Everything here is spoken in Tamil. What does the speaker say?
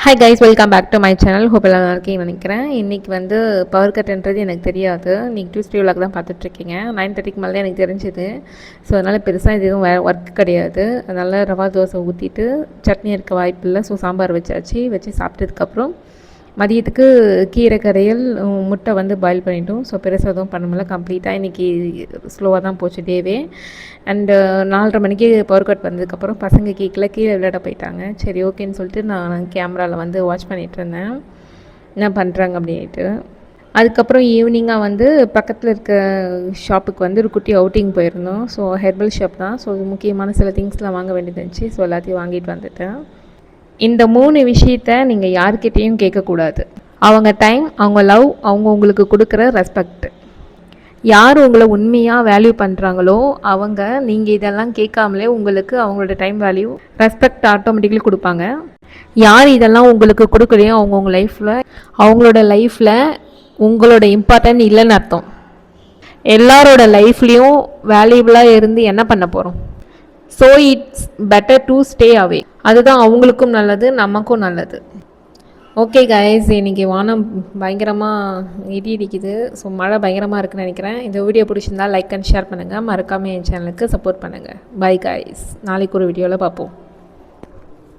Hi guys, welcome back to my channel. Hope எல்லாம் நல்லா இருக்கீங்கன்னு நினைக்கிறேன். இன்றைக்கி வந்து பவர் கட்ன்றது எனக்கு தெரியாது. இன்றைக்கி டியூஸ்டே விளாக் தான் பார்த்துட்ருக்கீங்க. 9:30க்கு மேலே எனக்கு தெரிஞ்சுது. ஸோ அதனால் பெருசாக எதுவும் ஒர்க் கிடையாது. அதனால் ரவா தோசை ஊற்றிட்டு சட்னி இருக்க வாய்ப்பு இல்லை. ஸோ சாம்பார் வச்சு சாப்பிட்டதுக்கப்புறம் மதியத்துக்கு கீரை கரையல், முட்டை வந்து பாயில் பண்ணிட்டோம். ஸோ பெருசாக எதுவும் பண்ண முடியல. கம்ப்ளீட்டாக இன்றைக்கி ஸ்லோவாக தான் போச்சு டேவே. அண்டு 4:30 மணிக்கு பவர் கட் வந்ததுக்கப்புறம் பசங்க கேட்கல, கீழே விளையாட போயிட்டாங்க. சரி ஓகேன்னு சொல்லிட்டு நான் கேமராவில் வந்து வாட்ச் பண்ணிகிட்டு இருந்தேன் என்ன பண்ணுறாங்க அப்படின்ட்டு. அதுக்கப்புறம் ஈவினிங்காக வந்து பக்கத்தில் இருக்க ஷாப்புக்கு வந்து ஒரு குட்டி அவுட்டிங் போயிருந்தோம். ஸோ ஹெர்பல் ஷாப் தான். ஸோ முக்கியமான சில திங்ஸ்லாம் வாங்க வேண்டியது இருந்துச்சு. ஸோ எல்லாத்தையும் வாங்கிட்டு வந்துட்டேன். இந்த 3 விஷயத்த நீங்கள் யார்கிட்டேயும் கேட்கக்கூடாது. அவங்க டைம், அவங்க லவ், அவங்க உங்களுக்கு கொடுக்குற ரெஸ்பெக்ட். யார் உங்களை உண்மையாக வேல்யூ பண்ணுறாங்களோ அவங்க நீங்கள் இதெல்லாம் கேட்காமலே உங்களுக்கு அவங்களோட டைம் வேல்யூ, ரெஸ்பெக்ட் ஆட்டோமேட்டிக்கலி கொடுப்பாங்க. யார் இதெல்லாம் உங்களுக்கு கொடுக்கலையோ அவங்கவுங்க லைஃப்பில், அவங்களோட லைஃப்பில் உங்களோட இம்பார்ட்டன்ட் இல்லைன்னு அர்த்தம். எல்லாரோட லைஃப்லேயும் வேல்யூபிளாக இருந்து என்ன பண்ண போகிறோம்? So it's better to stay away. அதுதான் அவங்களுக்கும் நல்லது, நமக்கும் நல்லது. ஓகே கைஸ், இன்றைக்கி வானம் பயங்கரமாக இடி இடிக்குது. ஸோ மழை பயங்கரமாக இருக்குதுன்னு நினைக்கிறேன். இந்த வீடியோ பிடிச்சிருந்தால் லைக் அண்ட் ஷேர் பண்ணுங்கள். மறக்காமல் என் சேனலுக்கு சப்போர்ட் பண்ணுங்கள். பை கைஸ், நாளைக்கு ஒரு வீடியோவில் பார்ப்போம்.